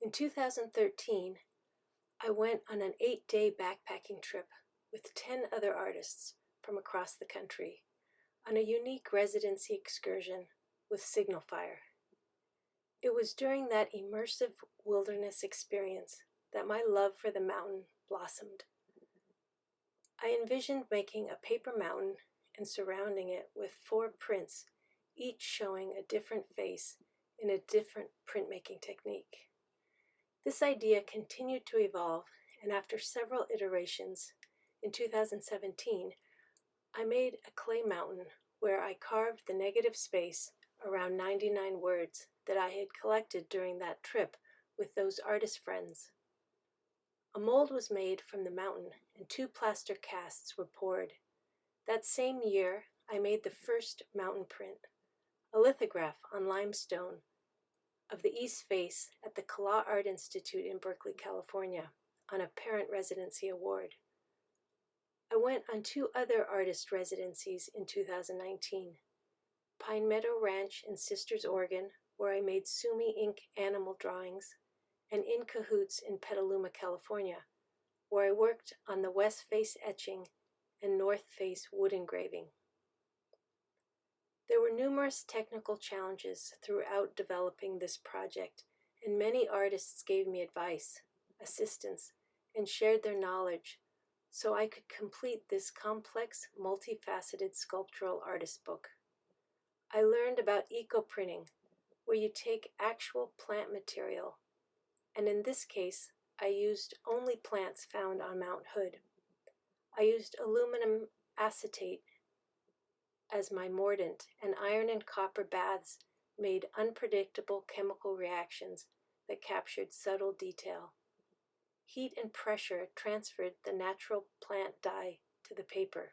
In 2013, I went on an 8-day backpacking trip with 10 other artists from across the country on a unique residency excursion with Signal Fire. It was during that immersive wilderness experience that my love for the mountain blossomed. I envisioned making a paper mountain and surrounding it with 4 prints, each showing a different face in a different printmaking technique. This idea continued to evolve, and after several iterations, in 2017, I made a clay mountain where I carved the negative space around 99 words that I had collected during that trip with those artist friends. A mold was made from the mountain and 2 plaster casts were poured. That same year, I made the first mountain print, a lithograph on limestone of the east face at the Kala Art Institute in Berkeley, California, on a parent residency award. I went on 2 other artist residencies in 2019. Pine Meadow Ranch in Sisters, Oregon, where I made Sumi ink animal drawings, and In Cahoots in Petaluma, California, where I worked on the west face etching and north face wood engraving. There were numerous technical challenges throughout developing this project, and many artists gave me advice, assistance, and shared their knowledge so I could complete this complex, multifaceted sculptural artist book. I learned about eco-printing, where you take actual plant material, and in this case, I used only plants found on Mount Hood. I used aluminum acetate as my mordant, and iron and copper baths made unpredictable chemical reactions that captured subtle detail. Heat and pressure transferred the natural plant dye to the paper.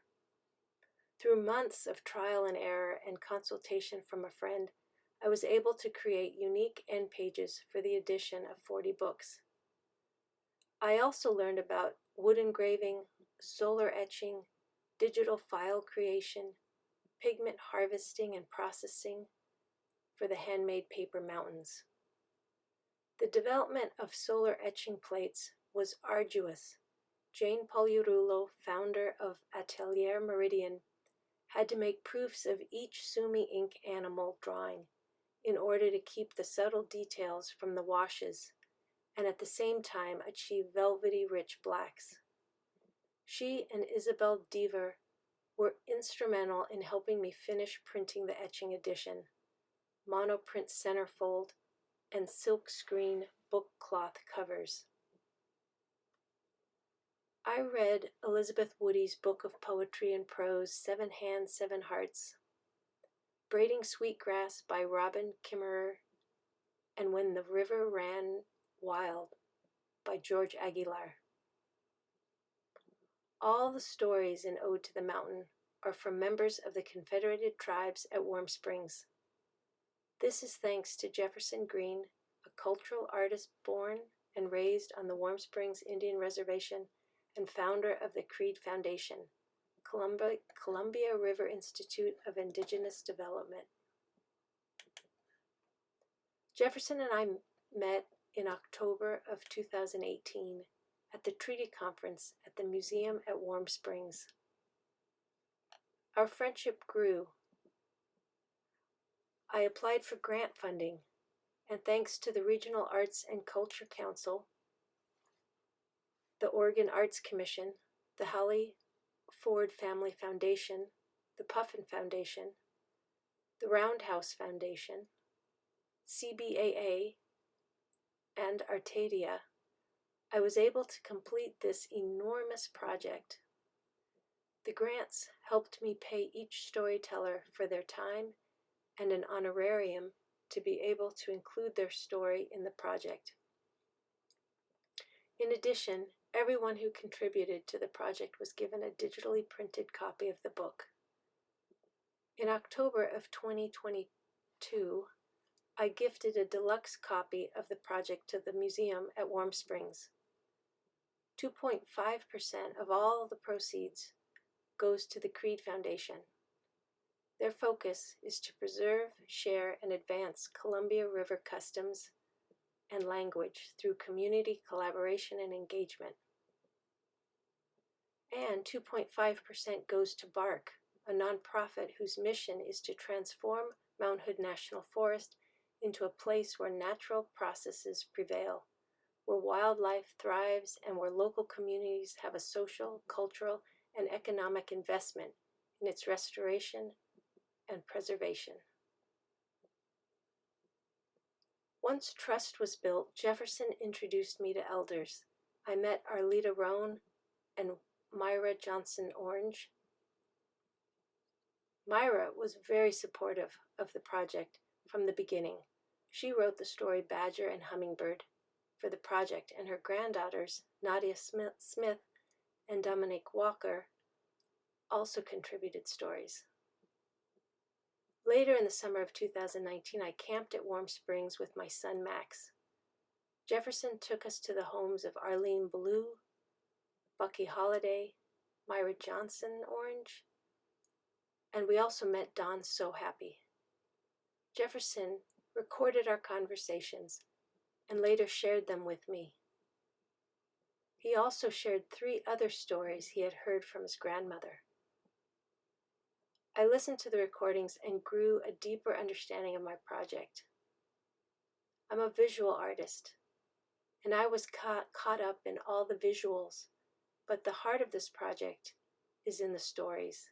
Through months of trial and error and consultation from a friend, I was able to create unique end pages for the edition of 40 books. I also learned about wood engraving, solar etching, digital file creation, pigment harvesting and processing for the handmade paper mountains. The development of solar etching plates was arduous. Jane Poliurulo, founder of Atelier Meridian, had to make proofs of each Sumi ink animal drawing in order to keep the subtle details from the washes and at the same time achieve velvety rich blacks. She and Isabel Deaver were instrumental in helping me finish printing the etching edition, monoprint centerfold, and silkscreen book cloth covers. I read Elizabeth Woody's book of poetry and prose, 7 Hands, 7 Hearts, Braiding Sweetgrass by Robin Kimmerer, and When the River Ran Wild by George Aguilar. All the stories in Ode to the Mountain are from members of the Confederated Tribes at Warm Springs. This is thanks to Jefferson Green, a cultural artist born and raised on the Warm Springs Indian Reservation and founder of the Creed Foundation, Columbia River Institute of Indigenous Development. Jefferson and I met in October of 2018 at the Treaty Conference at the museum at Warm Springs. Our friendship grew. I applied for grant funding, and thanks to the Regional Arts and Culture Council, the Oregon Arts Commission, the Holly Ford Family Foundation, the Puffin Foundation, the Roundhouse Foundation, CBAA, and Artadia, I was able to complete this enormous project. The grants helped me pay each storyteller for their time and an honorarium to be able to include their story in the project. In addition, everyone who contributed to the project was given a digitally printed copy of the book. In October of 2022, I gifted a deluxe copy of the project to the museum at Warm Springs. 2.5% of all the proceeds goes to the Creed Foundation. Their focus is to preserve, share, and advance Columbia River customs, and language through community collaboration and engagement. And 2.5% goes to BARC, a nonprofit whose mission is to transform Mount Hood National Forest into a place where natural processes prevail, where wildlife thrives, and where local communities have a social, cultural, and economic investment in its restoration and preservation. Once trust was built, Jefferson introduced me to elders. I met Arleta Roan and Myra Johnson Orange. Myra was very supportive of the project from the beginning. She wrote the story Badger and Hummingbird for the project, and her granddaughters, Nadia Smith and Dominique Walker, also contributed stories. Later in the summer of 2019, I camped at Warm Springs with my son Max. Jefferson took us to the homes of Arlene Ballou, Bucky Holliday, Myra Johnson Orange, and we also met Don So Happy. Jefferson recorded our conversations and later shared them with me. He also shared 3 other stories he had heard from his grandmother. I listened to the recordings and grew a deeper understanding of my project. I'm a visual artist, and I was caught up in all the visuals, but the heart of this project is in the stories.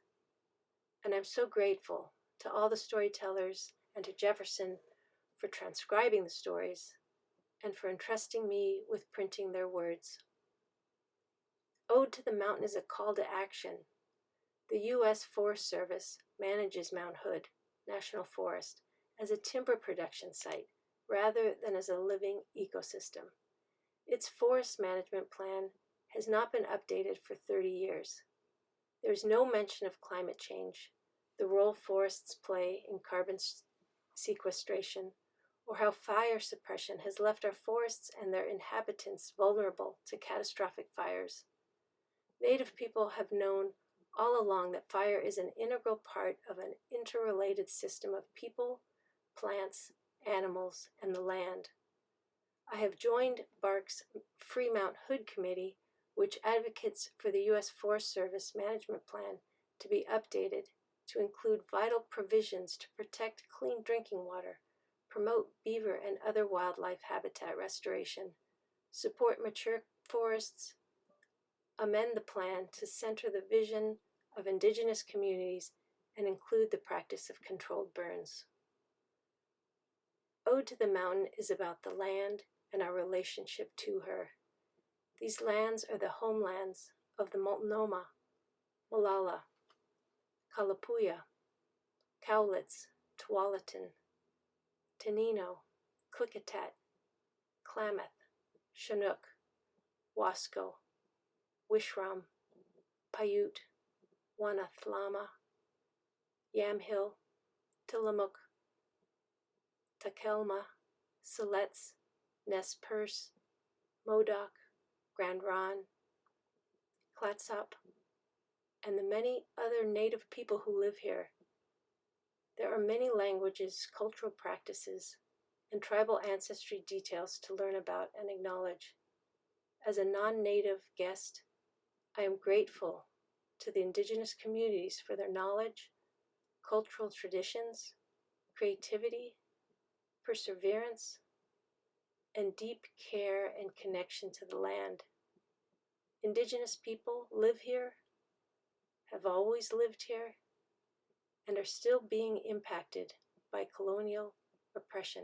And I'm so grateful to all the storytellers and to Jefferson for transcribing the stories and for entrusting me with printing their words. Ode to the Mountain is a call to action. The U.S. Forest Service manages Mount Hood National Forest as a timber production site rather than as a living ecosystem. Its forest management plan has not been updated for 30 years. There is no mention of climate change, the role forests play in carbon sequestration, or how fire suppression has left our forests and their inhabitants vulnerable to catastrophic fires. Native people have known all along that fire is an integral part of an interrelated system of people, plants, animals, and the land. I have joined BARC's Free Mount Hood Committee, which advocates for the U.S. Forest Service Management Plan to be updated to include vital provisions to protect clean drinking water, promote beaver and other wildlife habitat restoration, support mature forests, amend the plan to center the vision of Indigenous communities, and include the practice of controlled burns. Ode to the Mountain is about the land and our relationship to her. These lands are the homelands of the Multnomah, Molalla, Kalapuya, Cowlitz, Tualatin, Tenino, Klickitat, Klamath, Chinook, Wasco, Wishram, Paiute, Wanathlama, Yamhill, Tillamook, Takelma, Siletz, Nez Perce, Modoc, Grand Ronde, Clatsop, and the many other native people who live here. There are many languages, cultural practices, and tribal ancestry details to learn about and acknowledge. As a non-native guest, I am grateful to the Indigenous communities for their knowledge, cultural traditions, creativity, perseverance, and deep care and connection to the land. Indigenous people live here, have always lived here, and are still being impacted by colonial oppression.